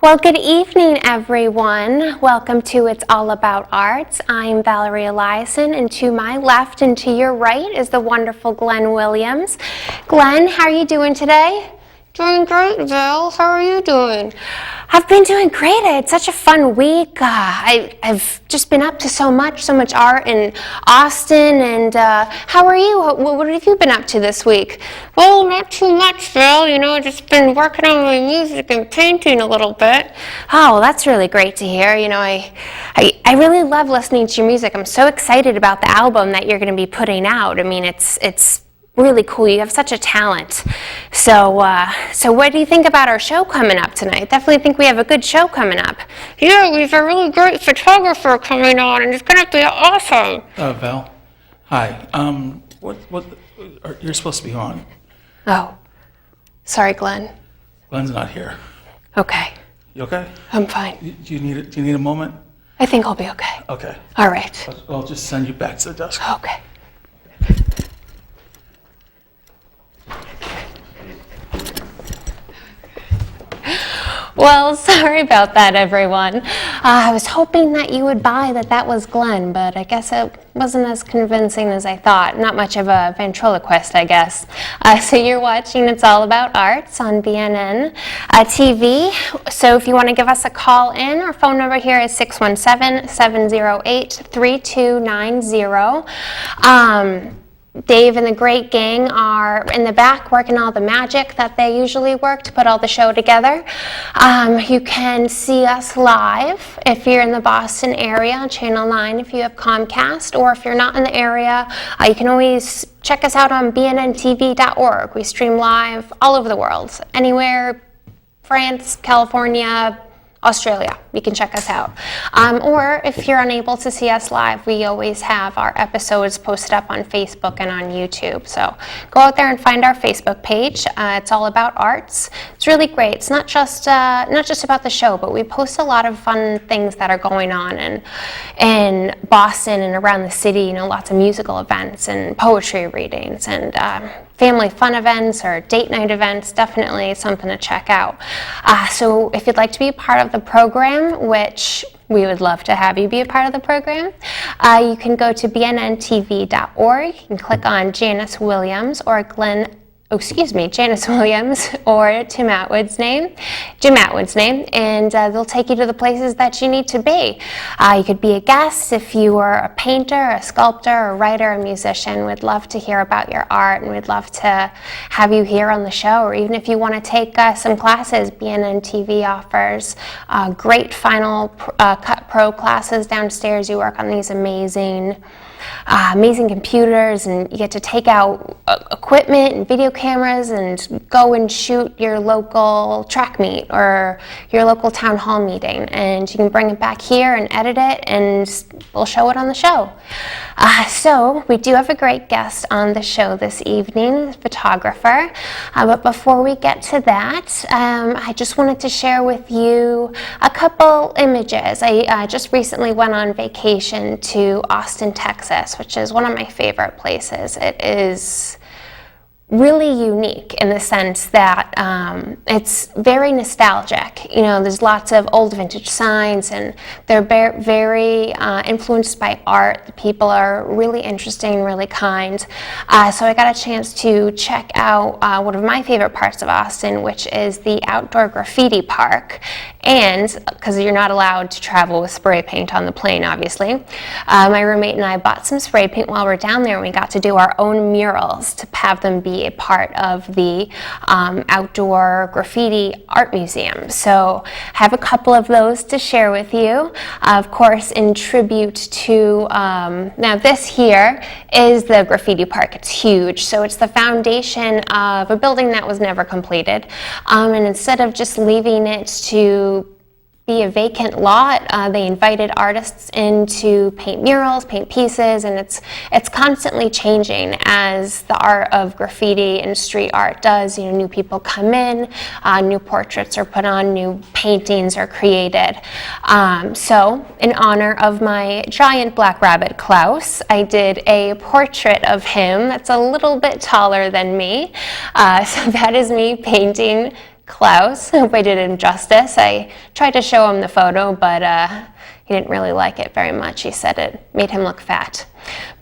Well, good evening, everyone. Welcome to It's All About Arts. I'm Valerie Eliason, and to my left and to your right is the wonderful Glenn Williams. Glenn, how are you doing today? Doing great, Val. How are you doing? I've been doing great. I had such a fun week. I've just been up to so much art in Austin. And how are you? What have you been up to this week? Well, not too much, Val. You know, I've just been working on my music and painting a little bit. Oh, well, that's really great to hear. You know, I really love listening to your music. I'm so excited about the album that you're going to be putting out. I mean, it's really cool. You have such a talent. So what do you think about our show coming up tonight? Definitely think we have a good show coming up. Yeah, we have a really great photographer coming on, and it's going to be awesome. Val, hi. You're supposed to be on. Oh, sorry, Glenn. Glenn's not here. Okay. You okay? I'm fine. Do you need a moment? I think I'll be okay. Okay. All right. I'll just send you back to the desk. Okay. Well, sorry about that, everyone. I was hoping that you would buy that was Glenn, but I guess it wasn't as convincing as I thought. Not much of a ventriloquist, I guess. So you're watching It's All About Arts on BNN-TV. So if you want to give us a call in, our phone number here is 617-708-3290. Dave and the great gang are in the back working all the magic that they usually work to put all the show together. You can see us live if you're in the Boston area on Channel 9 if you have Comcast, or if you're not in the area, you can always check us out on BNN-TV.org. We stream live all over the world, anywhere, France, California, Australia. You can check us out. Or if you're unable to see us live, we always have our episodes posted up on Facebook and on YouTube. So go out there and find our Facebook page. It's All About Arts. It's really great. It's not just about the show, but we post a lot of fun things that are going on in Boston and around the city. You know, lots of musical events and poetry readings and family fun events or date night events. Definitely something to check out. So if you'd like to be a part of the program, which we would love to have you be a part of the program, you can go to BNN-TV.org. You can click on Janice Williams or Janice Williams or Jim Atwood's name, and they'll take you to the places that you need to be. You could be a guest if you were a painter, a sculptor, a writer, a musician. We'd love to hear about your art, and we'd love to have you here on the show. Or even if you want to take some classes, BNN-TV offers great Final Cut Pro classes downstairs. You work on these amazing computers, and you get to take out equipment and video cameras and go and shoot your local track meet or your local town hall meeting, and you can bring it back here and edit it, and we'll show it on the show. So we do have a great guest on the show this evening, the photographer, but before we get to that, I just wanted to share with you a couple images. I just recently went on vacation to Austin, Texas, which is one of my favorite places. It is really unique in the sense that it's very nostalgic. You know, there's lots of old vintage signs, and they're very influenced by art. The people are really interesting, really kind. So I got a chance to check out one of my favorite parts of Austin, which is the outdoor graffiti park. And because you're not allowed to travel with spray paint on the plane, obviously, my roommate and I bought some spray paint while we were down there, and we got to do our own murals to have them be a part of the outdoor graffiti art museum. So I have a couple of those to share with you. Of course, in tribute to, now this here is the graffiti park. It's huge. So it's the foundation of a building that was never completed. And instead of just leaving it to be a vacant lot, they invited artists in to paint murals, paint pieces, and it's constantly changing as the art of graffiti and street art does. You know, new people come in, new portraits are put on, new paintings are created. So in honor of my giant black rabbit Klaus, I did a portrait of him that's a little bit taller than me. So that is me painting Klaus. I hope I did him justice. I tried to show him the photo, but he didn't really like it very much. He said it made him look fat.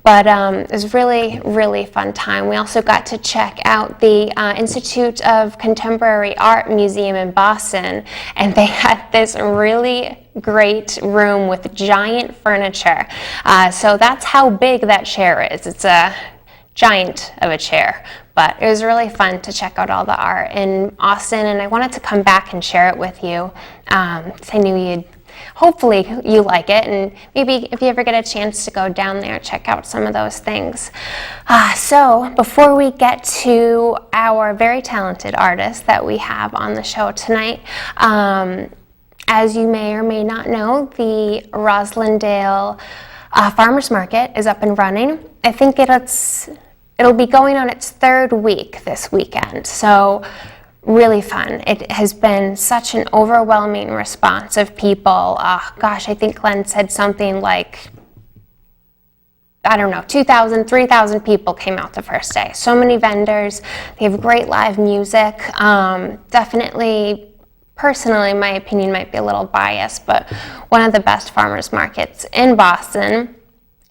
But it was really, really fun time. We also got to check out the Institute of Contemporary Art Museum in Boston, and they had this really great room with giant furniture. So that's how big that chair is. It's a giant of a chair. But it was really fun to check out all the art in Austin, and I wanted to come back and share it with you. I knew hopefully you like it, and maybe if you ever get a chance to go down there, check out some of those things. So before we get to our very talented artist that we have on the show tonight, as you may or may not know, the Roslindale Farmers Market is up and running. I think it'll be going on its third week this weekend, so really fun. It has been such an overwhelming response of people. Gosh, I think Glenn said something like, 2,000, 3,000 people came out the first day. So many vendors. They have great live music. Definitely, personally, my opinion might be a little biased, but one of the best farmers markets in Boston,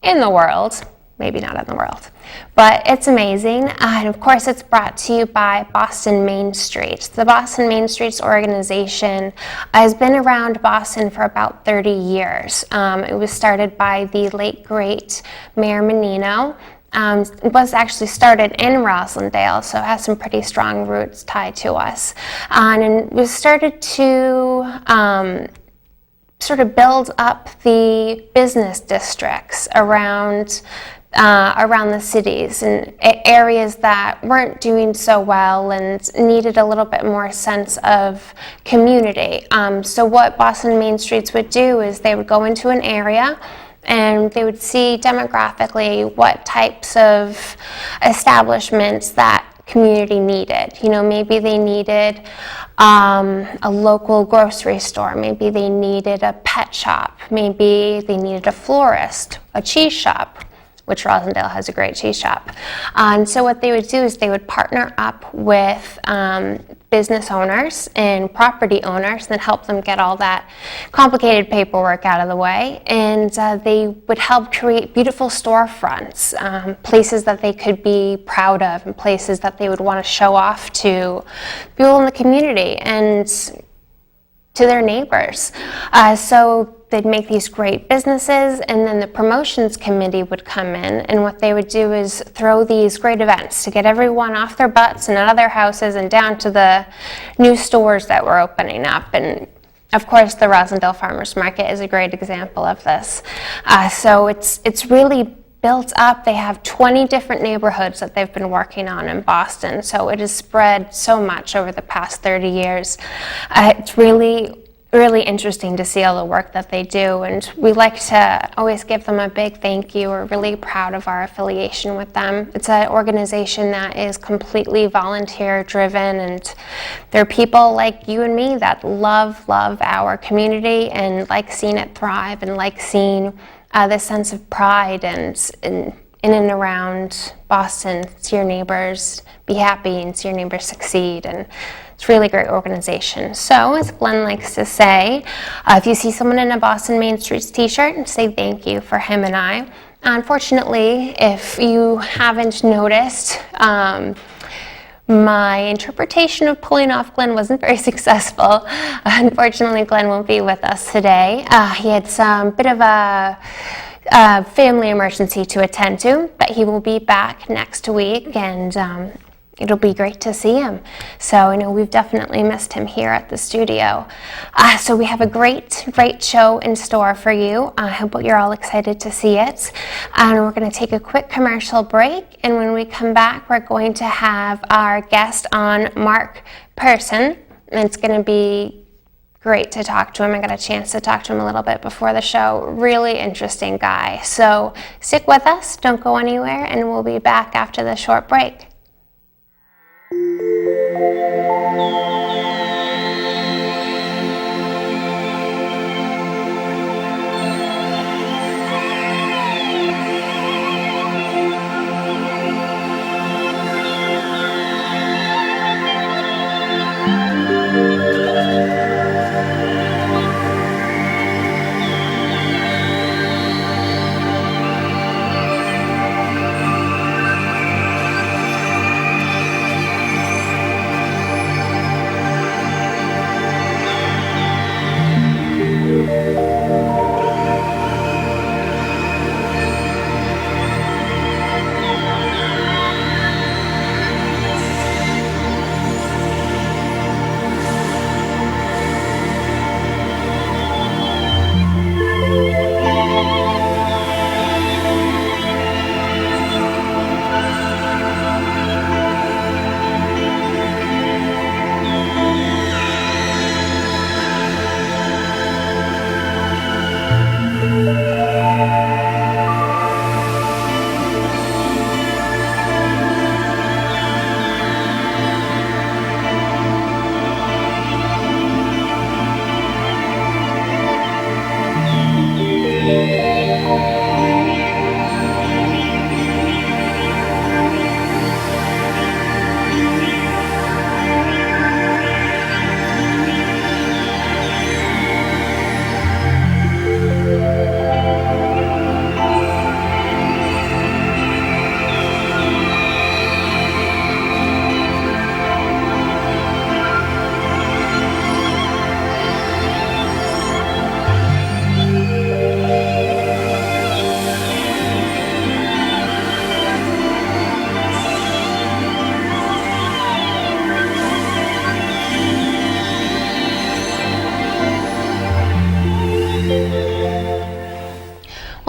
in the world. Maybe not in the world, but it's amazing. And of course, it's brought to you by Boston Main Street. The Boston Main Streets organization has been around Boston for about 30 years. It was started by the late, great Mayor Menino. It was actually started in Roslindale, so it has some pretty strong roots tied to us. And it was started to sort of build up the business districts around the cities and areas that weren't doing so well and needed a little bit more sense of community. So what Boston Main Streets would do is they would go into an area and they would see demographically what types of establishments that community needed. Maybe they needed a local grocery store, maybe they needed a pet shop, maybe they needed a florist, a cheese shop, which Roslindale has a great cheese shop. And so what they would do is they would partner up with business owners and property owners and help them get all that complicated paperwork out of the way. And they would help create beautiful storefronts, places that they could be proud of and places that they would want to show off to people in the community and to their neighbors. So they'd make these great businesses, and then the promotions committee would come in, and what they would do is throw these great events to get everyone off their butts and out of their houses and down to the new stores that were opening up. And of course, the Roslindale Farmers Market is a great example of this. So it's really built up. They have 20 different neighborhoods that they've been working on in Boston, so it has spread so much over the past 30 years. It's really interesting to see all the work that they do, and we like to always give them a big thank you. We're really proud of our affiliation with them. It's an organization that is completely volunteer driven, and they're people like you and me that love our community and like seeing it thrive and like seeing this sense of pride and in and around Boston. See your neighbors be happy and see your neighbors succeed, and it's a really great organization. So, as Glenn likes to say, if you see someone in a Boston Main Streets t-shirt, say thank you for him and I. Unfortunately, if you haven't noticed, my interpretation of pulling off Glenn wasn't very successful. Unfortunately, Glenn won't be with us today. He had some bit of a family emergency to attend to, but he will be back next week, and it'll be great to see him. So I know we've definitely missed him here at the studio. So we have a great show in store for you. I hope you're all excited to see it. And we're going to take a quick commercial break, and when we come back, we're going to have our guest on, Mark Person. And it's going to be great to talk to him. I got a chance to talk to him a little bit before the show. Really interesting guy. So stick with us, don't go anywhere, and we'll be back after the short break.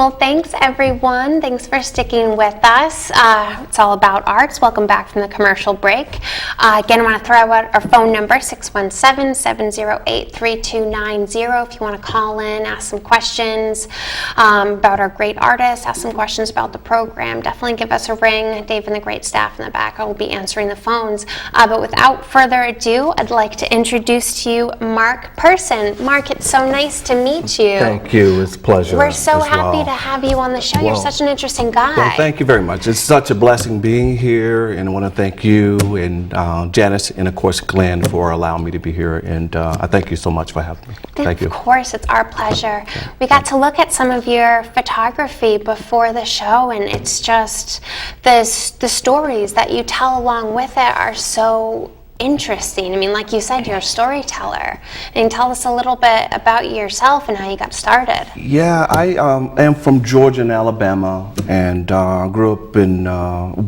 Well, thanks everyone. Thanks for sticking with us. It's all about arts. Welcome back from the commercial break. Again, I want to throw out our phone number, 617-708-3290. If you want to call in, ask some questions about our great artists, ask some questions about the program, definitely give us a ring. Dave and the great staff in the back will be answering the phones. But without further ado, I'd like to introduce to you Mark Person. Mark, it's so nice to meet you. Thank you. It's a pleasure. We're so as happy well. to have you on the show. You're Well, such an interesting guy. Well, thank you very much. It's such a blessing being here, and I want to thank you and Janice and, of course, Glenn for allowing me to be here, and I thank you so much for having me. Thank you. Of course, it's our pleasure. We got to look at some of your photography before the show, and it's just the stories that you tell along with it are so interesting. I mean, like you said, you're a storyteller. And tell us a little bit about yourself and how you got started. Yeah, I am from Georgia and Alabama, and grew up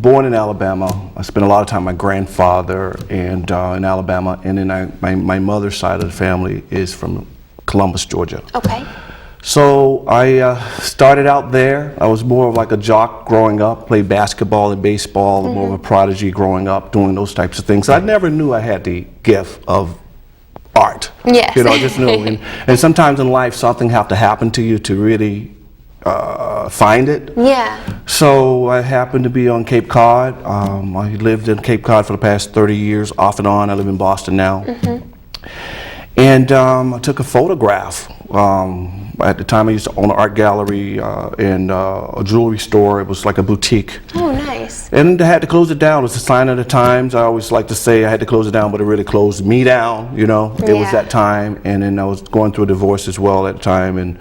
born in Alabama. I spent a lot of time with my grandfather and in Alabama, and then my mother's side of the family is from Columbus, Georgia. Okay. So I started out there. I was more of like a jock growing up, played basketball and baseball, more of a prodigy growing up, doing those types of things. I never knew I had the gift of art. Yes. You know, I just knew. And sometimes in life, something have to happen to you to really find it. Yeah. So I happened to be on Cape Cod. I lived in Cape Cod for the past 30 years, off and on. I live in Boston now. And I took a photograph. At the time, I used to own an art gallery and a jewelry store. It was like a boutique. Oh, nice. And I had to close it down. It was a sign of the times. I always like to say I had to close it down, but it really closed me down, you know. It was that time. And then I was going through a divorce as well at the time. And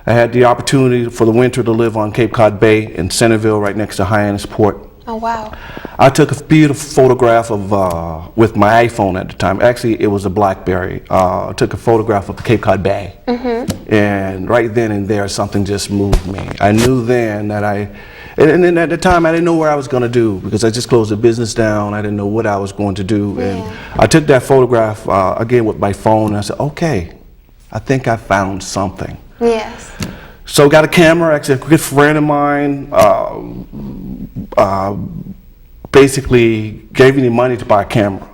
I had the opportunity for the winter to live on Cape Cod Bay in Centerville, right next to Hyannis Port. Oh, wow. I took a beautiful photograph of with my iPhone at the time. Actually, it was a BlackBerry. I took a photograph of Cape Cod Bay, and right then and there, something just moved me. I knew then that and then at the time, I didn't know what I was going to do because I just closed the business down. I didn't know what I was going to do, and I took that photograph again with my phone, and I said, "Okay, I think I found something." Yes. So got a camera. Actually, a good friend of mine basically gave me the money to buy a camera,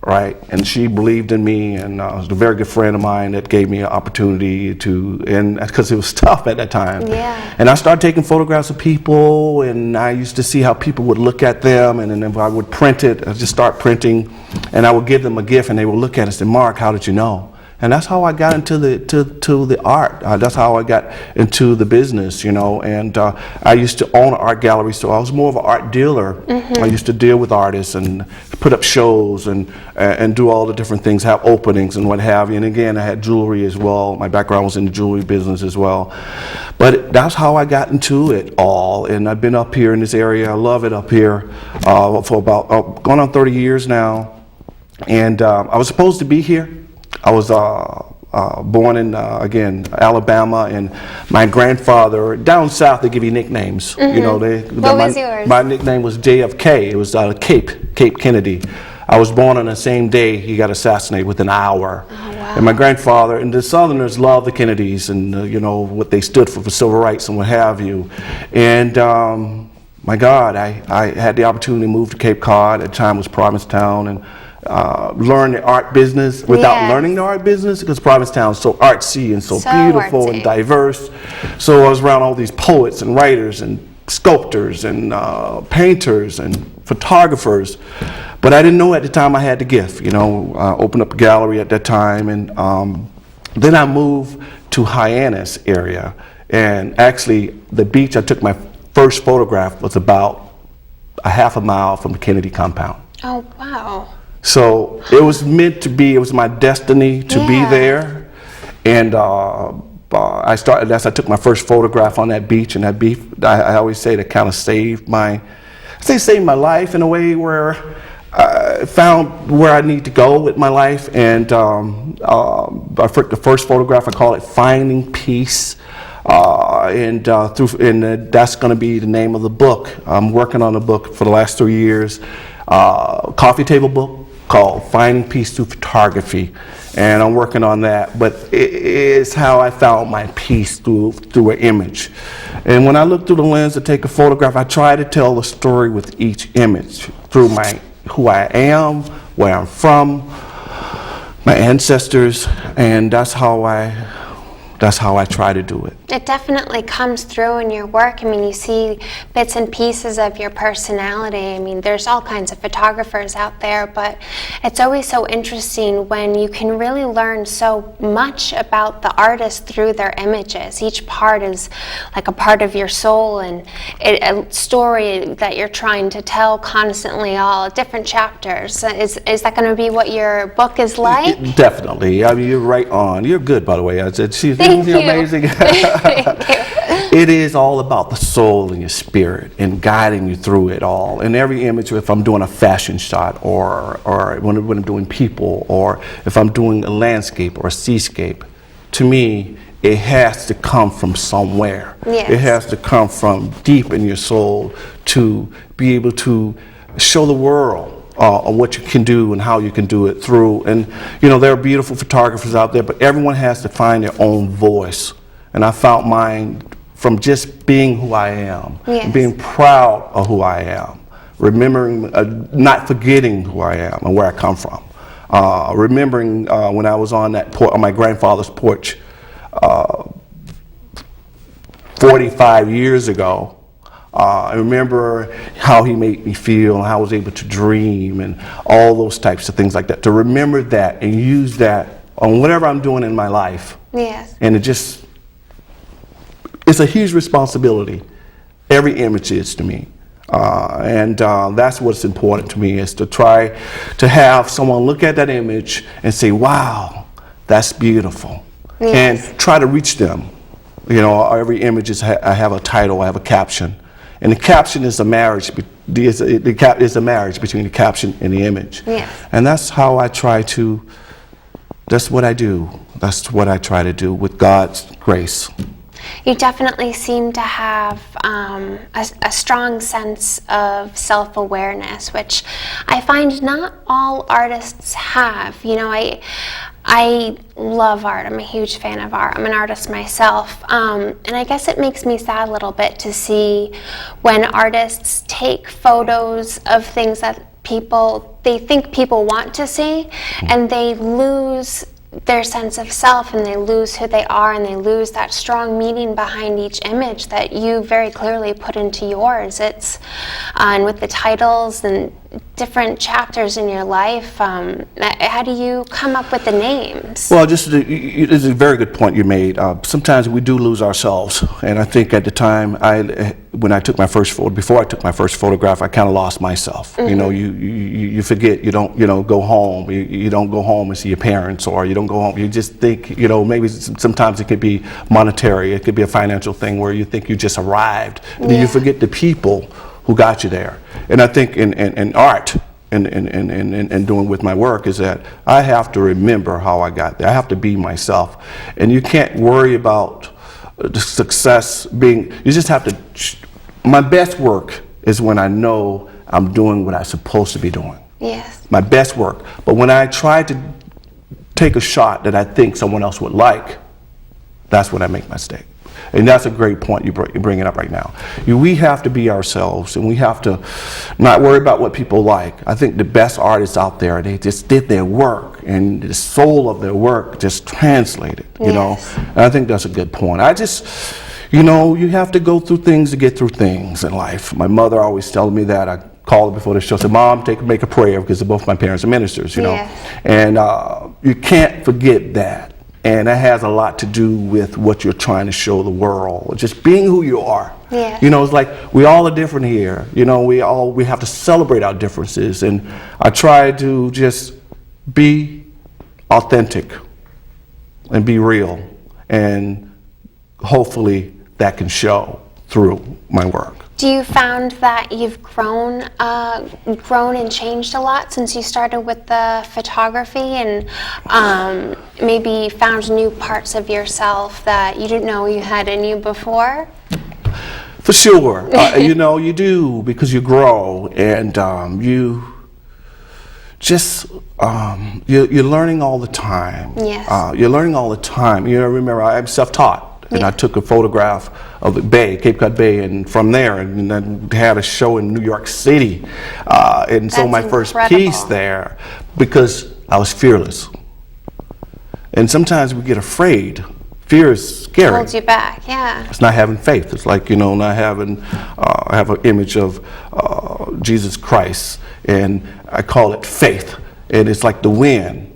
right? And she believed in me, and it was a very good friend of mine that gave me an opportunity to, and because it was tough at that time. Yeah. And I started taking photographs of people, and I used to see how people would look at them, and then if I would print it, I'd just start printing, and I would give them a gift, and they would look at it and say, "Mark, how did you know?" And that's how I got into the art. That's how I got into the business, you know. And I used to own an art gallery, so I was more of an art dealer. I used to deal with artists and put up shows and do all the different things, have openings and what have you. And again, I had jewelry as well. My background was in the jewelry business as well. But that's how I got into it all. And I've been up here in this area. I love it up here for about going on 30 years now. And I was supposed to be here. I was born in, again, Alabama, and my grandfather, down south, they give you nicknames. You know, What was yours? My nickname was JFK. It was Cape Kennedy. I was born on the same day he got assassinated, within an hour. Oh, wow. And my grandfather, and the Southerners love the Kennedys and, you know, what they stood for civil rights and what have you. And my God, I had the opportunity to move to Cape Cod. At the time it was Provincetown, and learn the art business without learning the art business, because Provincetown is so artsy and so beautiful artsy and diverse. So I was around all these poets and writers and sculptors and painters and photographers, but I didn't know at the time I had the gift. You know, opened up a gallery at that time, and then I moved to Hyannis area, and actually the beach I took my first photograph was about a half a mile from the Kennedy compound. Oh, wow. So it was meant to be, it was my destiny to be there. And I took my first photograph on that beach, and that beach, I always say that kind of saved my life in a way where I found where I need to go with my life. And the first photograph, I call it Finding Peace. And that's going to be the name of the book. I'm working on a book for the last 3 years, coffee table book called Finding Peace Through Photography, and I'm working on that. But it's how I found my peace through an image, And when I look through the lens to take a photograph, I try to tell a story with each image through who I am, where I'm from, my ancestors, and that's how I try to do it. It definitely comes through in your work. I mean, you see bits and pieces of your personality. I mean, there's all kinds of photographers out there, but it's always so interesting when you can really learn so much about the artist through their images. Each part is like a part of your soul and a story that you're trying to tell constantly, all different chapters. Is that going to be what your book is like? Definitely. I mean, you're right on. You're good, by the way. She's Thank you. amazing. Thank you. It is all about the soul and your spirit and guiding you through it all. In every image, if I'm doing a fashion shot or when I'm doing people, or if I'm doing a landscape or a seascape, to me, it has to come from somewhere. Yes. It has to come from deep in your soul to be able to show the world on what you can do and how you can do it through. And you know, there are beautiful photographers out there, but everyone has to find their own voice. And I found mine from just being who I am, Yes. and being proud of who I am, remembering, not forgetting who I am and where I come from. Remembering when I was on my grandfather's porch 45 years ago. I remember how he made me feel and how I was able to dream and all those types of things like that. To remember that and use that on whatever I'm doing in my life. Yes. And it's a huge responsibility. Every image is to me. And that's what's important to me, is to try to have someone look at that image and say, wow, that's beautiful. Yes. And try to reach them. You know, every image I have a title, I have a caption. And the caption is a marriage. It's a marriage between the caption and the image. Yes. And that's how I try to. That's what I do. That's what I try to do with God's grace. You definitely seem to have a strong sense of self-awareness, which I find not all artists have. You know, I love art. I'm a huge fan of art. I'm an artist myself. And I guess it makes me sad a little bit to see when artists take photos of things that they think people want to see, and they lose their sense of self, and they lose who they are, and they lose that strong meaning behind each image that you very clearly put into yours. It's and with the titles and different chapters in your life, how do you come up with the names? Well, it's a very good point you made. Sometimes we do lose ourselves, and I think at the time before I took my first photograph, I kind of lost myself. Mm-hmm. You know, you forget. You don't go home. You don't go home and see your parents, or you don't go home. You just think, maybe sometimes it could be monetary. It could be a financial thing where you think you just arrived, and then you forget the people who got you there. And I think in art and doing with my work is that I have to remember how I got there. I have to be myself. And you can't worry about the success being, you just have to, my best work is when I know I'm doing what I'm supposed to be doing. Yes. My best work. But when I try to take a shot that I think someone else would like, that's when I make my mistake. And that's a great point you're bringing up right now. We have to be ourselves, and we have to not worry about what people like. I think the best artists out there, they just did their work, and the soul of their work just translated, you know. And I think that's a good point. You have to go through things to get through things in life. My mother always tells me that. I called her before the show, said, Mom, make a prayer, because both my parents are ministers, you know. And you can't forget that. And that has a lot to do with what you're trying to show the world, just being who you are. Yeah. It's like we all are different here. We have to celebrate our differences. And I try to just be authentic and be real. And hopefully that can show through my work. Do you found that you've grown and changed a lot since you started with the photography, and maybe found new parts of yourself that you didn't know you had in you before? For sure. You do, because you grow, and you're learning all the time. Yes. You're learning all the time. Remember, I'm self-taught. And I took a photograph of the bay, Cape Cod Bay, and from there, and then had a show in New York City. And so my first piece there, because I was fearless. And sometimes we get afraid. Fear is scary. Holds you back, yeah. It's not having faith. It's like, you know, not having, I have an image of Jesus Christ, and I call it faith. And it's like the wind.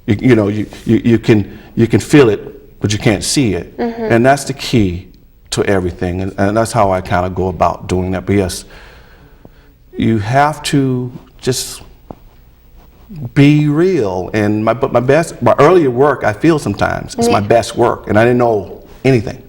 You know, you can feel it, but you can't see it. And that's the key to everything. And that's how I kind of go about doing that. But yes, you have to just be real. And my earlier work, I feel sometimes it's my best work, and I didn't know anything.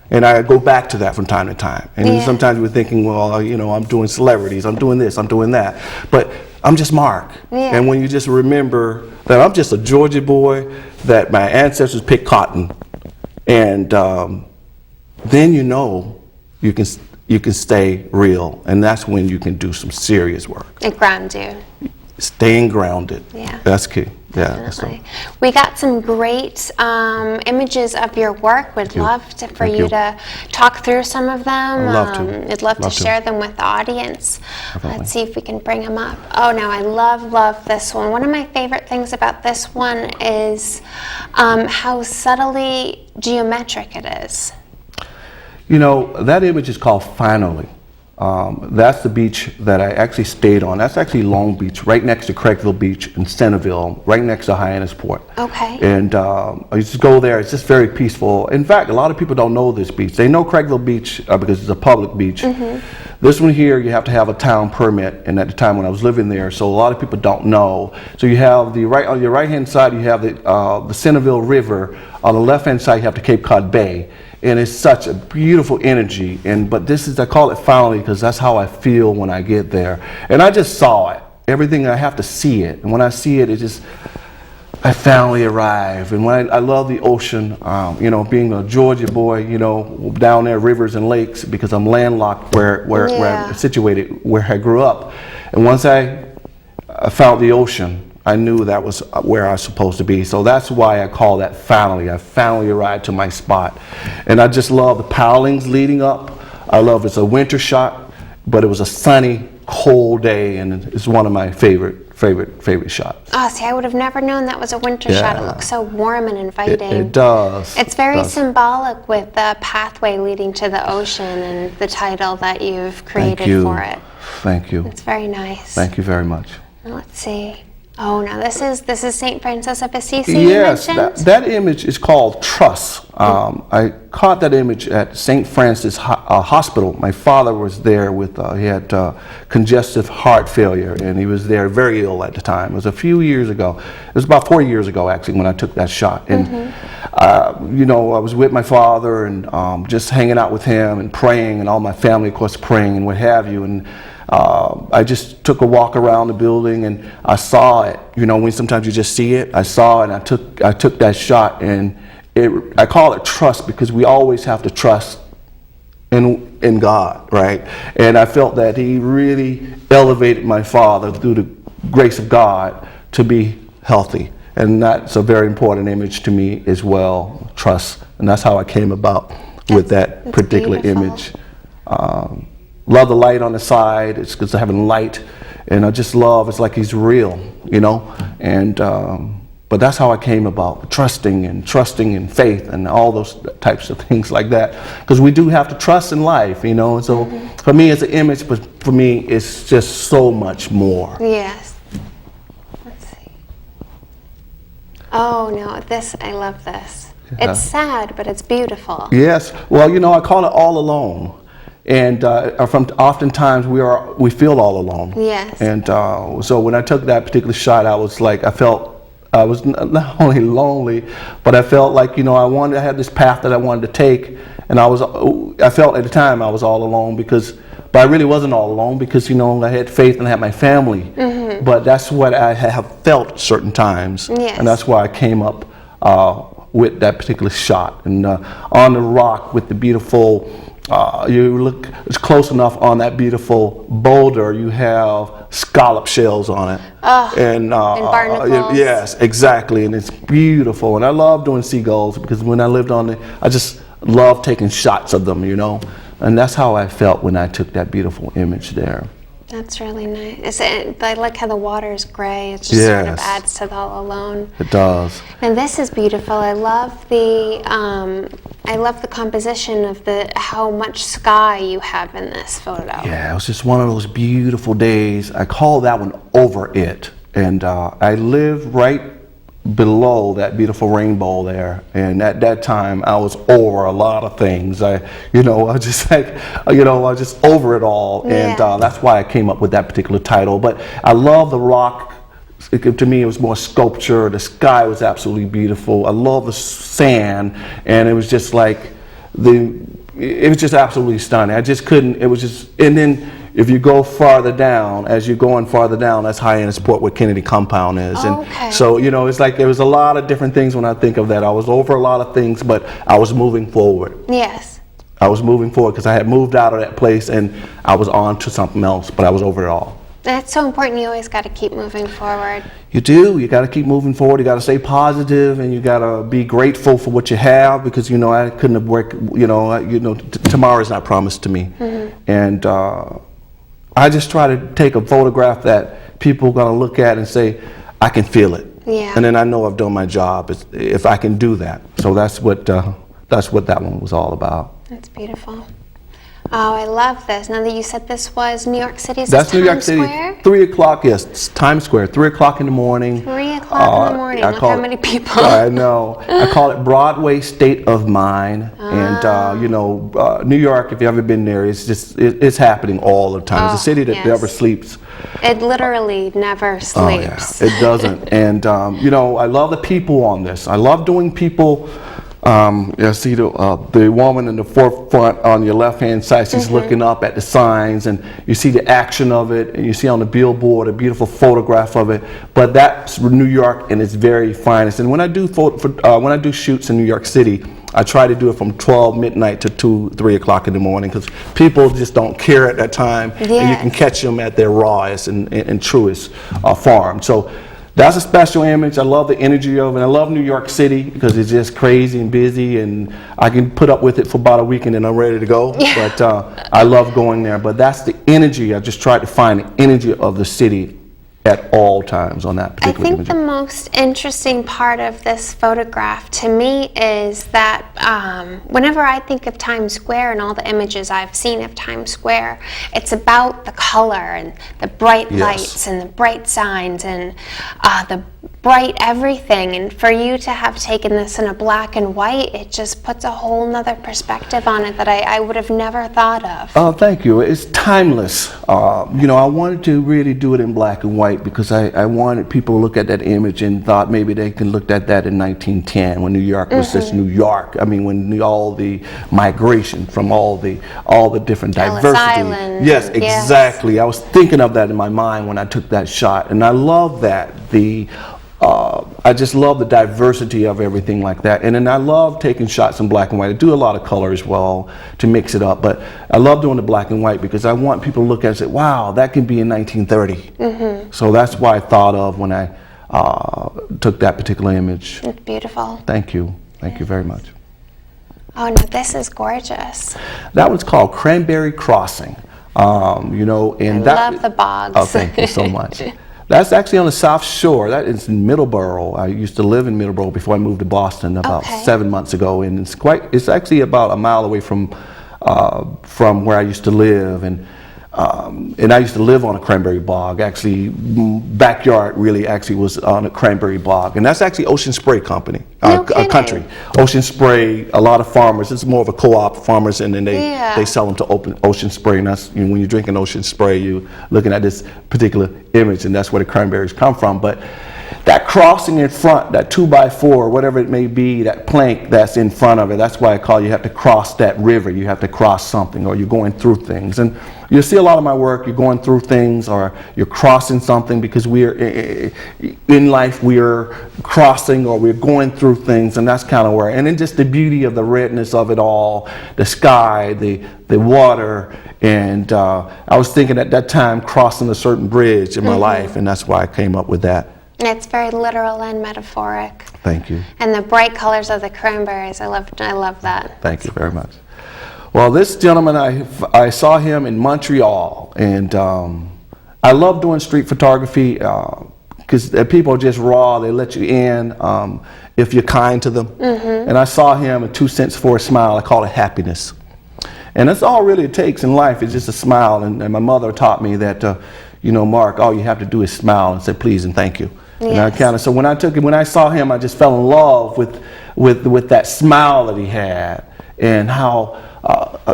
And I go back to that from time to time. And sometimes we're thinking, well, you know, I'm doing celebrities, I'm doing this, I'm doing that. But I'm just Mark. And when you just remember that I'm just a Georgia boy, that my ancestors picked cotton, and then you know you can stay real, and that's when you can do some serious work. It grounds you. Staying grounded. Yeah. That's key. Yeah. Definitely. We got some great images of your work. We'd love for you to talk through some of them. I'd love to. I'd love to share them with the audience. Definitely. Let's see if we can bring them up. Oh, no, I love this one. One of my favorite things about this one is how subtly geometric it is. You know, that image is called Finally. That's the beach that I actually stayed on. That's actually Long Beach, right next to Craigville Beach in Centerville, right next to Hyannisport. Okay. And I used to go there. It's just very peaceful. In fact, a lot of people don't know this beach. They know Craigville Beach because it's a public beach. This one here, you have to have a town permit. And at the time when I was living there, so a lot of people don't know. So you have on your right-hand side, you have the Centerville River. On the left-hand side, you have the Cape Cod Bay. And it's such a beautiful energy. But I call it Finally because that's how I feel when I get there. And I just saw it. Everything, I have to see it. And when I see it, I finally arrive. And when I love the ocean, you know, being a Georgia boy, you know, down there, rivers and lakes, because I'm landlocked where I'm situated, where I grew up. And once I found the ocean, I knew that was where I was supposed to be. So that's why I call that Finally. I finally arrived to my spot. And I just love the pilings leading up. I love it's a winter shot, but it was a sunny, cold day, and it's one of my favorite shots. Oh, see, I would have never known that was a winter shot. It looks so warm and inviting. It does. It's very symbolic with the pathway leading to the ocean and the title that you've created for it. Thank you. It's very nice. Thank you very much. Let's see. Oh, now this is St. Francis of Assisi. Yes, you mentioned? that image is called Trust. I caught that image at St. Francis Hospital. My father was there with, he had congestive heart failure, and he was there very ill at the time. It was a few years ago. It was about 4 years ago, actually, when I took that shot. And, you know, I was with my father and just hanging out with him and praying, and all my family, of course, praying and what have you. And I just took a walk around the building and I saw it. You know, when sometimes you just see it. I saw it and I took that shot, and I call it trust because we always have to trust in God, right? And I felt that He really elevated my father through the grace of God to be healthy. And that's a very important image to me as well, trust. And that's how I came about with that particular image. Love the light on the side. It's because having light, and I just love. It's like He's real, you know. And but that's how I came about trusting in faith and all those types of things like that. Because we do have to trust in life, you know. And so for me, it's an image, but for me, it's just so much more. Yes. Let's see. Oh no, I love this. Yeah. It's sad, but it's beautiful. Yes. Well, you know, I call it All Alone. And oftentimes we feel all alone. Yes. And so when I took that particular shot, I was like, I felt I was not only lonely, but I felt like, you know, I had this path that I wanted to take, and I felt at the time I was all alone but I really wasn't all alone because, you know, I had faith and I had my family. But that's what I have felt certain times, and that's why I came up with that particular shot. And on the rock with the beautiful, you look it's close enough on that beautiful boulder, you have scallop shells on it. And barnacles. yes, exactly, and it's beautiful. And I love doing seagulls because when I lived on I just love taking shots of them, you know. And that's how I felt when I took that beautiful image there. That's really nice. I like how the water is gray. It just sort of adds to the all alone. It does. And this is beautiful. I love the composition of how much sky you have in this photo. Yeah, it was just one of those beautiful days. I call that one Over It. And I live right below that beautiful rainbow there, and at that time I was over a lot of things. I was just over it all, and that's why I came up with that particular title. But I love the rock. To me, it was more sculpture. The sky was absolutely beautiful. I love the sand, and it was just like it was just absolutely stunning. I just couldn't. It was just, and then. If you go farther down, as you're going farther down, that's high-end sport where Kennedy Compound is. And so, it's like there was a lot of different things when I think of that. I was over a lot of things, but I was moving forward. Yes. I was moving forward because I had moved out of that place and I was on to something else, but I was over it all. That's so important. You always got to keep moving forward. You do. You got to keep moving forward. You got to stay positive, and you got to be grateful for what you have because I couldn't have worked. Tomorrow is not promised to me, and I just try to take a photograph that people are going to look at and say, I can feel it. Yeah. And then I know I've done my job if I can do that. So that's what that one was all about. That's beautiful. Oh, I love this. Now that you said this was New York City, that's New York City. Square? 3 o'clock, yes, it's Times Square, 3 o'clock in the morning. 3 o'clock in the morning, look how many people. I know. I call it Broadway State of Mind. And, New York, if you've ever been there, it's happening all the time. It's a city that never sleeps. It literally never sleeps. Oh, yeah, it doesn't. And, I love the people on this. I love doing people. See the woman in the forefront on your left-hand side, she's looking up at the signs, and you see the action of it, and you see on the billboard a beautiful photograph of it. But that's New York in its very finest. And when I do when I do shoots in New York City, I try to do it from 12 midnight to 2, 3 o'clock in the morning because people just don't care at that time, and you can catch them at their rawest and truest form. So. That's a special image. I love the energy of it. I love New York City because it's just crazy and busy, and I can put up with it for about a week and then I'm ready to go. Yeah. But I love going there. But that's the energy. I just tried to find the energy of the city at all times on that particular image. I think the most interesting part of this photograph to me is that whenever I think of Times Square and all the images I've seen of Times Square, it's about the color and the bright lights and the bright signs and the bright everything. And for you to have taken this in a black and white, it just puts a whole nother perspective on it that I would have never thought of. Oh, thank you. It's timeless. I wanted to really do it in black and white because I wanted people to look at that image and thought maybe they can look at that in 1910 when New York was just New York. I mean, when all the migration from all the different diversity. Island. Yes, exactly. I was thinking of that in my mind when I took that shot, and I love that. I just love the diversity of everything like that. And then I love taking shots in black and white. I do a lot of color as well to mix it up, but I love doing the black and white because I want people to look at it and say, wow, that can be in 1930. So that's what I thought of when I took that particular image. It's beautiful. Thank you. Thank you very much. Oh, no, this is gorgeous. That one's called Cranberry Crossing. And I love the bogs. Oh, thank you so much. That's actually on the South Shore. That is in Middleborough. I used to live in Middleborough before I moved to Boston about 7 months ago, and it's actually about a mile away from where I used to live, and I used to live on a cranberry bog. Actually, backyard really actually was on a cranberry bog, and that's actually Ocean Spray Company, country. Ocean Spray. A lot of farmers. It's more of a co-op farmers, and then they sell them to Ocean Spray. And that's when you're drinking Ocean Spray, you're looking at this particular image, and that's where the cranberries come from. But that crossing in front, that 2x4, whatever it may be, that plank that's in front of it, that's why I call you have to cross that river. You have to cross something, or you're going through things. And you'll see a lot of my work, you're going through things or you're crossing something, because we're in life, we're crossing or we're going through things, and that's kind of where, and then just the beauty of the redness of it all, the sky, the water, and I was thinking at that time crossing a certain bridge in my life, and that's why I came up with that. It's very literal and metaphoric. Thank you. And the bright colors of the cranberries, I love that. Thank you very much. Well, this gentleman, I saw him in Montreal, and I love doing street photography because people are just raw. They let you in if you're kind to them. And I saw him at 2 cents for a smile. I call it happiness. And that's all really it takes in life, is just a smile. And my mother taught me that, you know, Mark, all you have to do is smile and say please and thank you. Yes. And I kind of, so when I saw him, I just fell in love with that smile that he had, and how,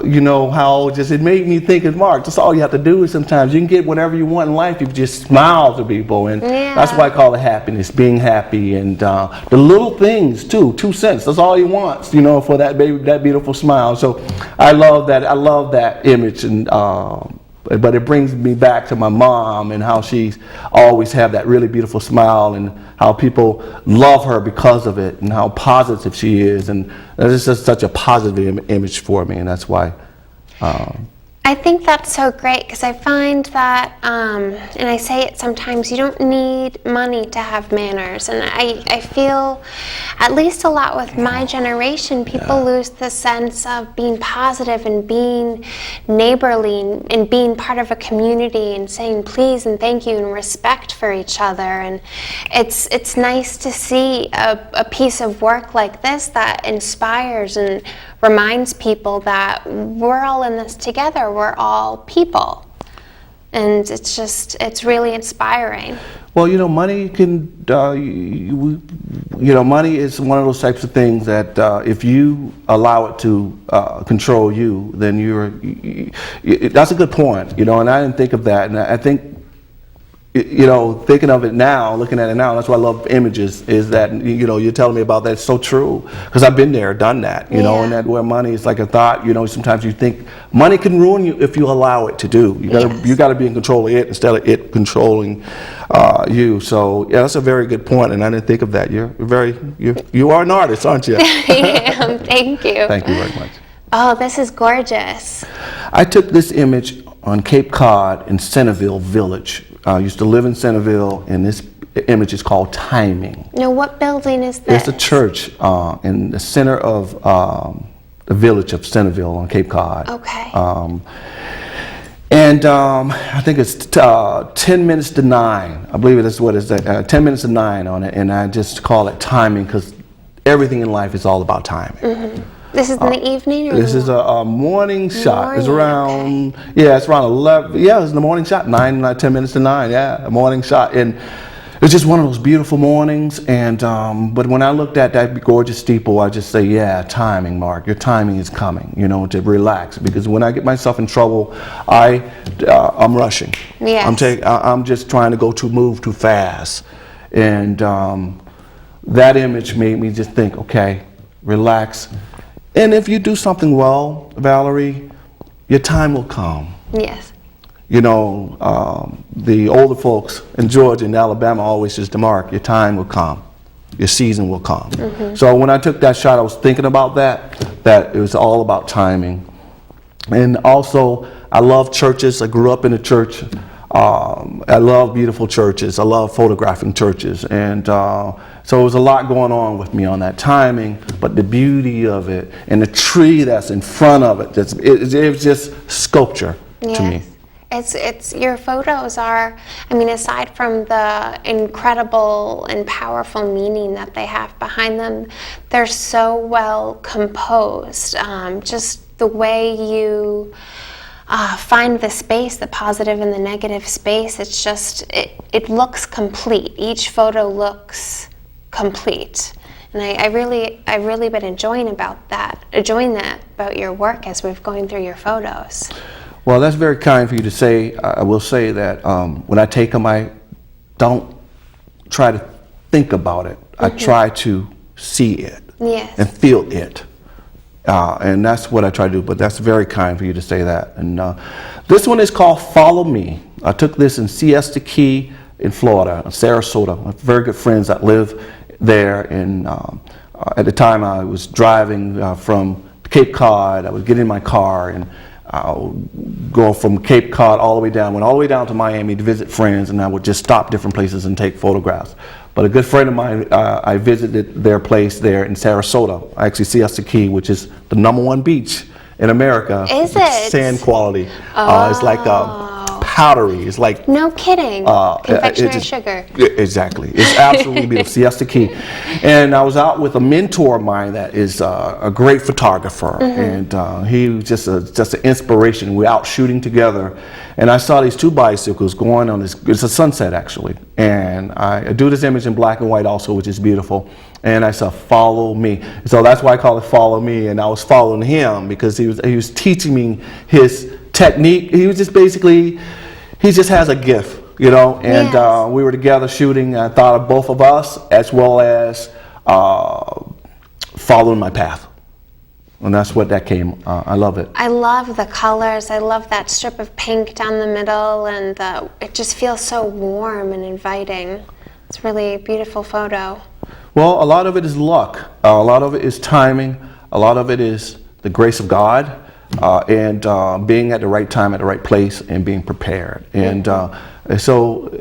you know, how just it made me think, Mark, that's all you have to do is sometimes you can get whatever you want in life if you just smile to people. And that's why I call it happiness, being happy, and the little things too. 2 cents, that's all he wants, you know, for that beautiful smile. So I love that image, and but it brings me back to my mom and how she's always had that really beautiful smile, and how people love her because of it, and how positive she is. And it's just such a positive image for me, and that's why. I think that's so great, because I find that, and I say it sometimes, you don't need money to have manners. And I feel, at least a lot with my generation, people lose the sense of being positive and being neighborly and being part of a community and saying please and thank you and respect for each other. And it's nice to see a piece of work like this that inspires and reminds people that we're all in this together. We're all people, and it's really inspiring. Well, you know, money can, you know, money is one of those types of things that if you allow it to control you, then that's a good point, you know, and I didn't think of that. And I think, you know, thinking of it now, looking at it now, that's why I love images, is that, you know, you're telling me about that. It's so true, because I've been there, done that, you know, and that where money is like a thought, you know, sometimes you think money can ruin you if you allow it to do. You gotta be in control of it instead of it controlling you. So yeah, that's a very good point, and I didn't think of that. You are an artist, aren't you? I am. Thank you. Thank you very much. Oh, this is gorgeous. I took this image on Cape Cod in Centerville Village. I used to live in Centerville, and this image is called Timing. Now, what building is this? It's a church in the center of the village of Centerville on Cape Cod. Okay. And I think it's 10 minutes to 9. I believe that's what it's 10 minutes to 9 on it, and I just call it timing, because everything in life is all about timing. This is in the evening? Or this is a morning shot. It's around, okay. Yeah, it's around 11. Yeah, it's the morning shot, 10 minutes to 9. Yeah, a morning shot. And it's just one of those beautiful mornings. And but when I looked at that gorgeous steeple, I just say, yeah, timing, Mark. Your timing is coming, you know, to relax. Because when I get myself in trouble, I'm rushing. Yes. I'm just trying to move too fast. And that image made me just think, okay, relax. And if you do something well, Valerie, your time will come. Yes. You know, the older folks in Georgia and Alabama always says to Mark, your time will come. Your season will come. So when I took that shot, I was thinking about that it was all about timing. And also, I love churches. I grew up in a church. I love beautiful churches. I love photographing churches. And so it was a lot going on with me on that timing, but the beauty of it and the tree that's in front of it, it was just sculpture to me. It's your photos are, I mean, aside from the incredible and powerful meaning that they have behind them, they're so well composed. Just the way you find the space, the positive and the negative space, it's just, it looks complete. Each photo looks complete. And I really been enjoying that about your work as we've going through your photos. Well, that's very kind for you to say. I will say that when I take them, I don't try to think about it. I try to see it and feel it. And that's what I try to do, but that's very kind for you to say that. And this one is called Follow Me. I took this in Siesta Key in Florida, Sarasota. I have very good friends that live there. And at the time I was driving from Cape Cod. I would get in my car and go from Cape Cod all the way down, went all the way down to Miami to visit friends, and I would just stop different places and take photographs. But a good friend of mine, I visited their place there in Sarasota. I actually Siesta Key, which is the #1 beach in America. Is it? Sand quality. It's like powdery. It's like no kidding. Confectionery sugar. Exactly. It's absolutely beautiful. Siesta Key. And I was out with a mentor of mine that is a great photographer, and he was just an inspiration. We were out shooting together, and I saw these 2 bicycles going on this. It's a sunset actually, and I do this image in black and white also, which is beautiful. And I said, "Follow me." So that's why I call it "Follow Me." And I was following him because he was teaching me his technique. He was just basically, he just has a gift, you know. And Yes. we were together shooting. I thought of both of us as well as following my path. And that's what that came. I love it. I love the colors. I love that strip of pink down the middle, and it just feels so warm and inviting. It's really a beautiful photo. Well, a lot of it is luck. A lot of it is timing. A lot of it is the grace of God, and being at the right time, at the right place, and being prepared. And so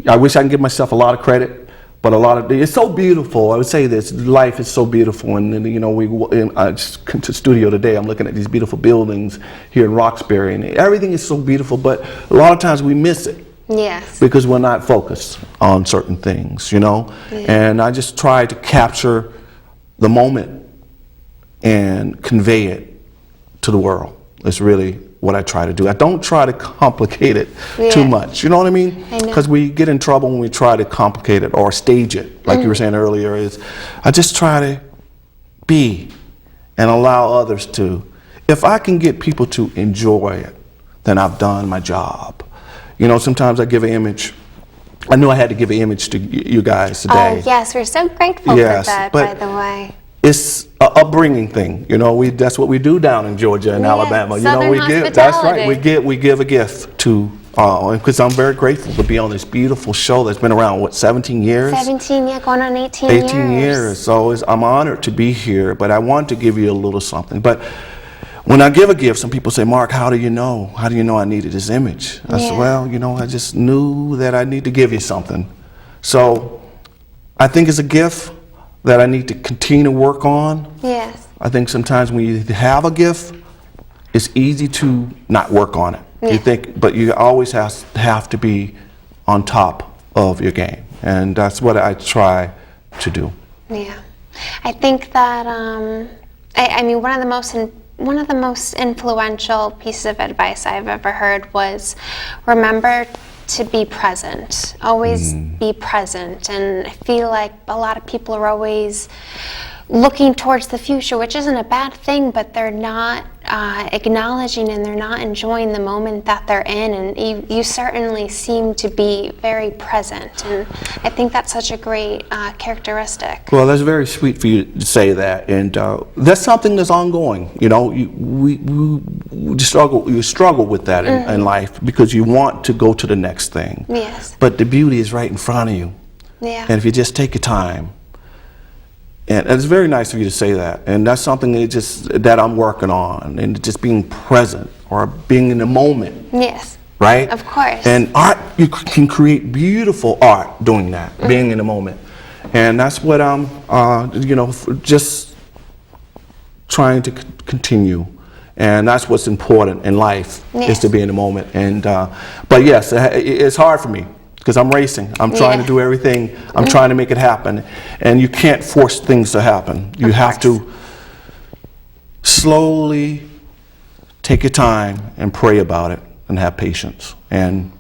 I wish I can give myself a lot of credit. But it's so beautiful. I would say this, life is so beautiful. And you know, I just came to the studio today, I'm looking at these beautiful buildings here in Roxbury, and everything is so beautiful, but a lot of times we miss it. Yes. Because we're not focused on certain things, you know? Yeah. And I just try to capture the moment and convey it to the world. It's really what I try to do. I don't try to complicate it too much. You know what I mean? Because we get in trouble when we try to complicate it or stage it, like you were saying earlier. I just try to be and allow others to. If I can get people to enjoy it, then I've done my job. You know, sometimes I give an image. I knew I had to give an image to you guys today. Oh, yes, we're so grateful for that, by the way. It's an upbringing thing, you know. That's what we do down in Georgia and Alabama. You know, we give. That's right. We give a gift to, because I'm very grateful to be on this beautiful show that's been around 17 years. 17, yeah, going on 18 years. 18 years. So I'm honored to be here, but I want to give you a little something. But when I give a gift, some people say, "Mark, how do you know? How do you know I needed this image?" I said, "Well, you know, I just knew that I need to give you something." So I think it's a gift that I need to continue to work on. Yes. I think sometimes when you have a gift, it's easy to not work on it. You think, but you always have to be on top of your game, and that's what I try to do. Yeah, I think that I mean one of the most influential pieces of advice I've ever heard was remember to be present. Always be present. And I feel like a lot of people are always looking towards the future, which isn't a bad thing, but they're not acknowledging and they're not enjoying the moment that they're in. And you certainly seem to be very present. And I think that's such a great characteristic. Well, that's very sweet for you to say that. And that's something that's ongoing. You know, we struggle with that in life because you want to go to the next thing. Yes. But the beauty is right in front of you. Yeah. And if you just take your time, and it's very nice of you to say that, and that's something that I'm working on, and just being present or being in the moment. Yes. Right? Of course. And art, you can create beautiful art doing that, being in the moment. And that's what I'm, you know, just trying to continue. And that's what's important in life, is to be in the moment. And but yes, it's hard for me. Because I'm racing. I'm trying to do everything. I'm trying to make it happen. And you can't force things to happen. You have to slowly take your time and pray about it and have patience. And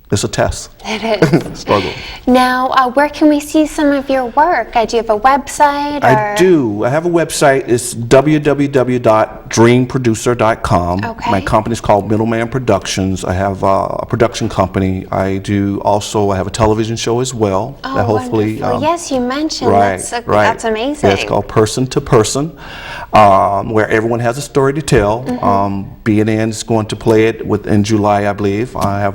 It's a test. It is. Struggle. Now, where can we see some of your work? Do you have a website? I do. I have a website. It's www.dreamproducer.com. Okay. My company is called Middleman Productions. I have a production company. I have a television show as well. Oh, that hopefully, wonderful. Yes, you mentioned. Right, That's amazing. Yeah, it's called Person to Person, where everyone has a story to tell. BNN is going to play it in July, I believe. I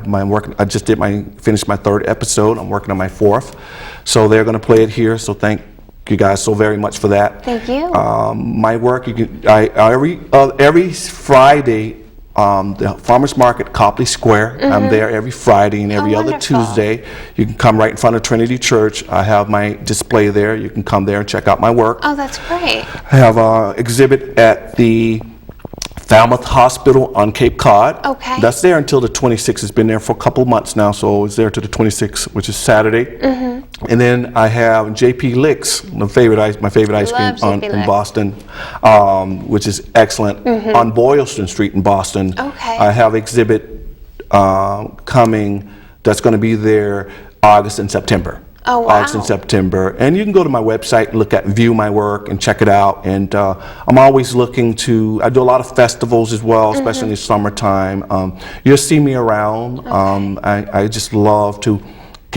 just finished my 3rd episode. I'm working on my 4th. So they're going to play it here. So thank you guys so very much for that. Thank you. My work, every Friday, the Farmers Market, Copley Square. I'm there every Friday and every other wonderful. Tuesday. You can come right in front of Trinity Church. I have my display there. You can come there and check out my work. Oh, that's great. I have an exhibit at the Falmouth Hospital on Cape Cod. Okay. That's there until the 26th. It's been there for a couple of months now, so it's there till the 26th, which is Saturday. And then I have JP Licks, my favorite ice cream Love in Boston, which is excellent, on Boylston Street in Boston. Okay. I have exhibit coming that's going to be there August and September. Oh, wow. August and September. And you can go to my website and view my work and check it out. And I'm always looking I do a lot of festivals as well, especially in the summertime. You'll see me around. I just love to,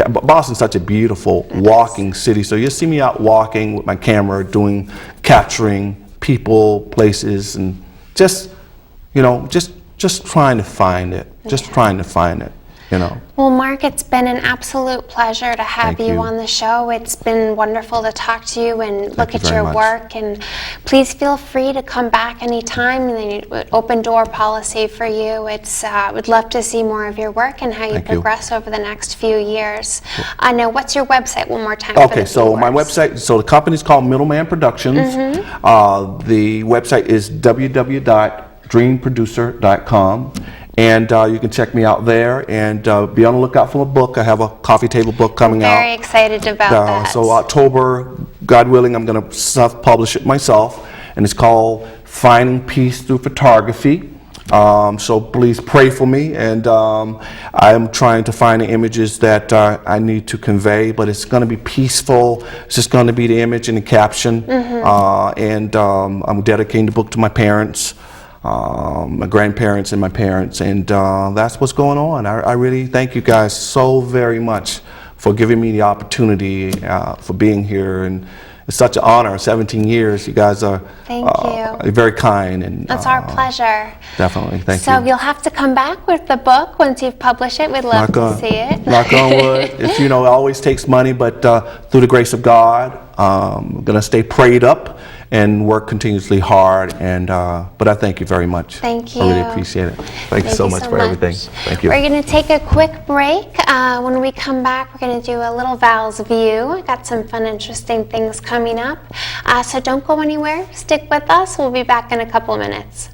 Boston's such a beautiful walking city. So you'll see me out walking with my camera, capturing people, places, and just trying to find it. Just trying to find it. Well, Mark, it's been an absolute pleasure to have Thank you. on the show. It's been wonderful to talk to you and look you at very your much. work. And please feel free to come back anytime. And the open door policy for you. Would love to see more of your work and how you Thank you. progress over the next few years. Now, what's your website one more time? Okay, so my website, the company's called Middleman Productions. The website is www.dreamproducer.com. And you can check me out there and be on the lookout for a book. I have a coffee table book coming out. Very excited about that. So October, God willing, I'm going to self-publish it myself. And it's called Finding Peace Through Photography. So please pray for me. And I'm trying to find the images that I need to convey. But it's going to be peaceful. It's just going to be the image and the caption. And I'm dedicating the book to my parents. My grandparents and my parents, and that's what's going on. I really thank you guys so very much for giving me the opportunity, for being here, and it's such an honor. 17 years, you guys are very kind, and that's our pleasure. Definitely, thank you. So you'll have to come back with the book once you've published it. We'd love to see it. Knock on wood. It always takes money, but through the grace of God, I'm gonna stay prayed up and work continuously hard. And but I thank you very much. Thank you. I really appreciate it. Thank you so much for everything. Thank you. We're going to take a quick break. When we come back, we're going to do a little Val's View. I got some fun, interesting things coming up. So don't go anywhere. Stick with us. We'll be back in a couple of minutes.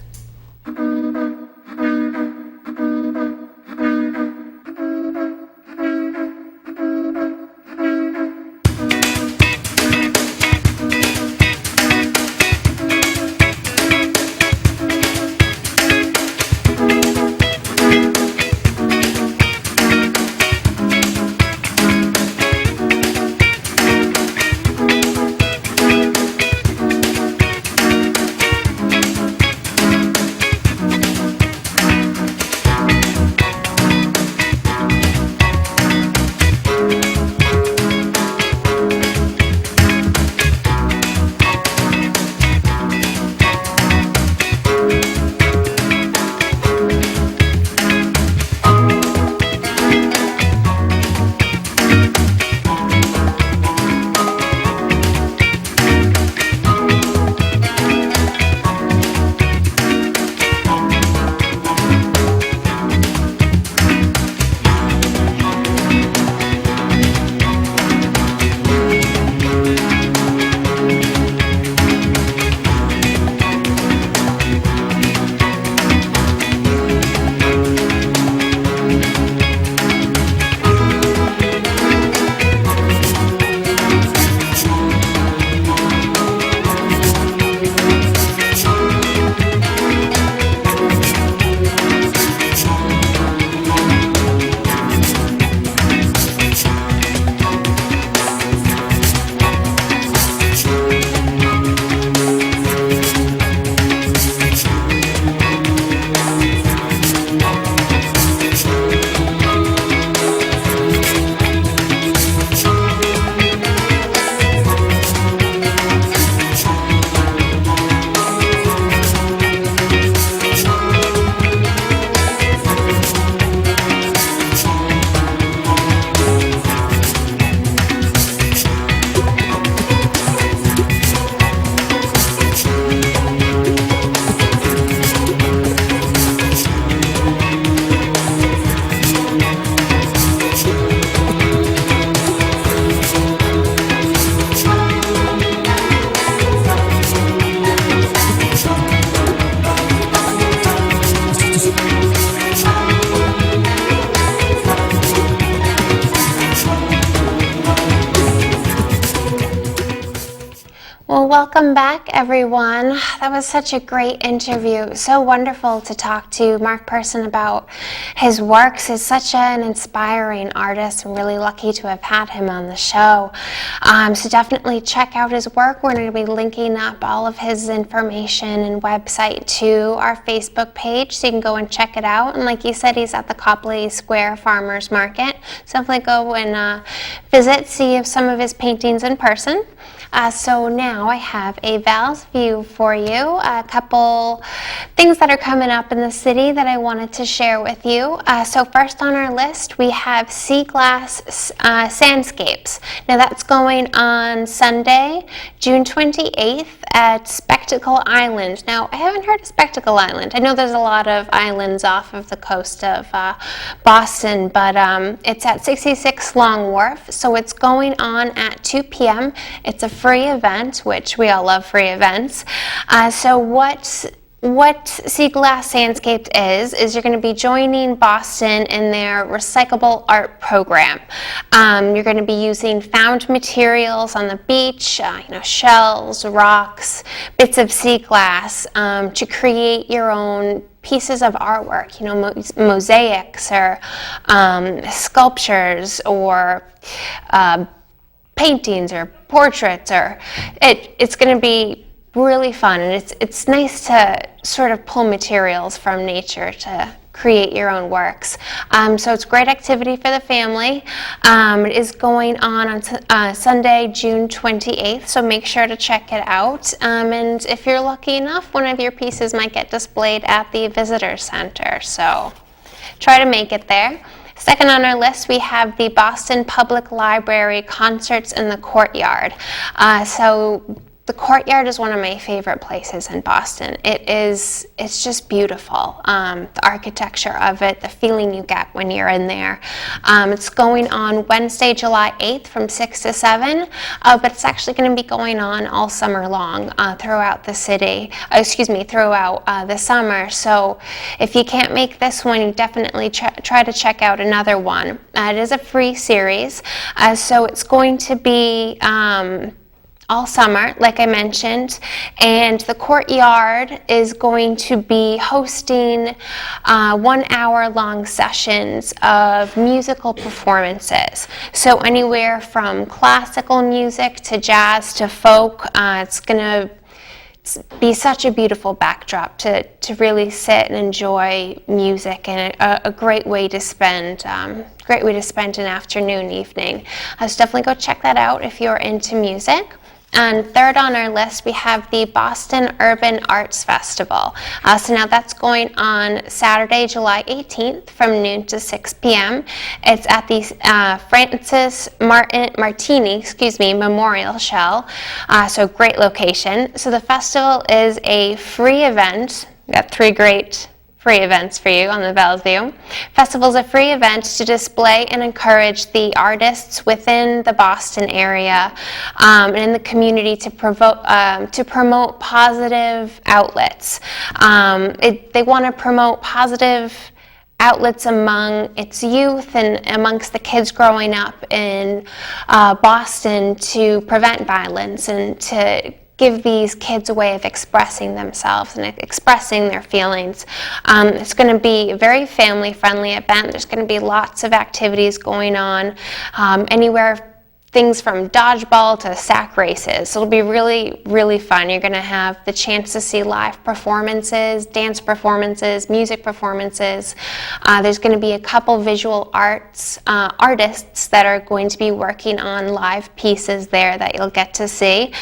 Well, welcome back, everyone. That was such a great interview. So wonderful to talk to Mark Person about his works. He's such an inspiring artist. I'm really lucky to have had him on the show. So definitely check out his work. We're going to be linking up all of his information and website to our Facebook page, so you can go and check it out. And like you said, he's at the Copley Square Farmers Market. So definitely go and visit, see some of his paintings in person. So now I have a Val's View for you, a couple things that are coming up in the city that I wanted to share with you. So first on our list, we have Sea Glass Sandscapes. Now that's going on Sunday, June 28th at Spectacle Island. Now I haven't heard of Spectacle Island. I know there's a lot of islands off of the coast of Boston, but it's at 66 Long Wharf, so it's going on at 2 p.m. It's a free event, which we all love free events. So what Sea Glass Sandscapes is you're going to be joining Boston in their recyclable art program. You're going to be using found materials on the beach, shells, rocks, bits of sea glass, to create your own pieces of artwork, mosaics or sculptures or paintings or portraits, or it's going to be really fun, and it's nice to sort of pull materials from nature to create your own works. So it's a great activity for the family. It is going on Sunday, June 28th, so make sure to check it out. And if you're lucky enough, one of your pieces might get displayed at the visitor center, so try to make it there. Second on our list, we have the Boston Public Library Concerts in the Courtyard. So the Courtyard is one of my favorite places in Boston. It's just beautiful. The architecture of it, the feeling you get when you're in there. It's going on Wednesday, July 8th from 6 to 7, but it's actually going to be going on all summer long throughout the city, throughout the summer. So if you can't make this one, you definitely try to check out another one. It is a free series, so it's going to be all summer, like I mentioned, and the Courtyard is going to be hosting 1 hour long sessions of musical performances. So anywhere from classical music to jazz to folk. It's going to be such a beautiful backdrop to really sit and enjoy music, and a great way to spend an afternoon, evening. So definitely go check that out if you're into music. And third on our list, we have the Boston Urban Arts Festival. So now that's going on Saturday, July 18th from noon to 6 p.m. It's at the Francis Martini Memorial Shell. So great location. So the festival is a free event. We've got 3 great free events for you on the Val's View. Festival is a free event to display and encourage the artists within the Boston area and in the community to promote positive outlets. They want to promote positive outlets among its youth and amongst the kids growing up in Boston to prevent violence and to give these kids a way of expressing themselves and expressing their feelings. It's going to be a very family-friendly event. There's going to be lots of activities going on, anywhere things from dodgeball to sack races. So it'll be really, really fun. You're going to have the chance to see live performances, dance performances, music performances. There's going to be a couple visual artists that are going to be working on live pieces there that you'll get to see.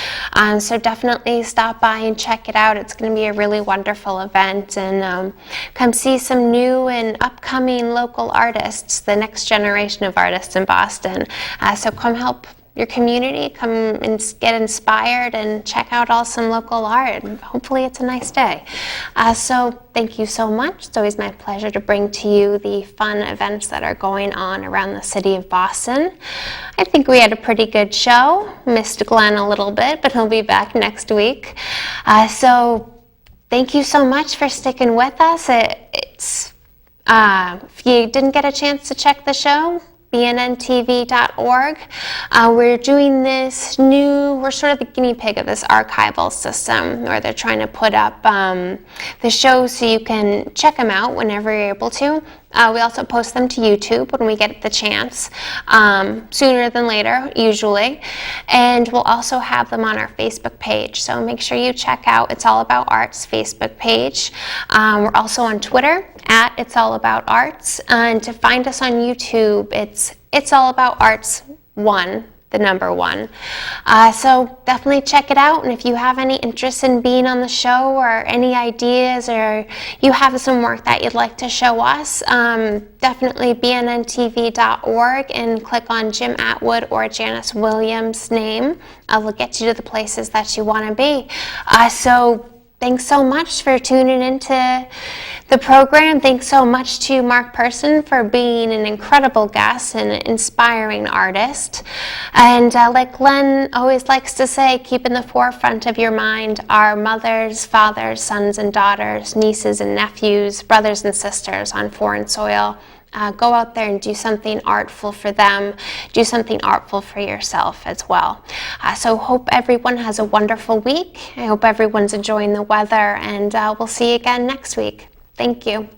So definitely stop by and check it out. It's going to be a really wonderful event, and come see some new and upcoming local artists, the next generation of artists in Boston. So come help your community, come and get inspired and check out some local art. And hopefully it's a nice day. So thank you so much. It's always my pleasure to bring to you the fun events that are going on around the city of Boston. I think we had a pretty good show. Missed Glenn a little bit, but he'll be back next week. So thank you so much for sticking with us. If you didn't get a chance to check the show, BNN-TV.org. We're doing this we're sort of the guinea pig of this archival system where they're trying to put up the shows so you can check them out whenever you're able to. We also post them to YouTube when we get the chance, sooner than later, usually. And we'll also have them on our Facebook page. So make sure you check out It's All About Arts Facebook page. We're also on Twitter at It's All About Arts. And to find us on YouTube, It's All About Arts 1. The number 1. So definitely check it out, and if you have any interest in being on the show or any ideas or you have some work that you'd like to show us, definitely BNN-TV.org and click on Jim Atwood or Janice Williams' name. We'll get you to the places that you want to be. So thanks so much for tuning into the program. Thanks so much to Mark Person for being an incredible guest and an inspiring artist. And like Glenn always likes to say, keep in the forefront of your mind our mothers, fathers, sons and daughters, nieces and nephews, brothers and sisters on foreign soil. Go out there and do something artful for them. Do something artful for yourself as well. So hope everyone has a wonderful week. I hope everyone's enjoying the weather, and we'll see you again next week. Thank you.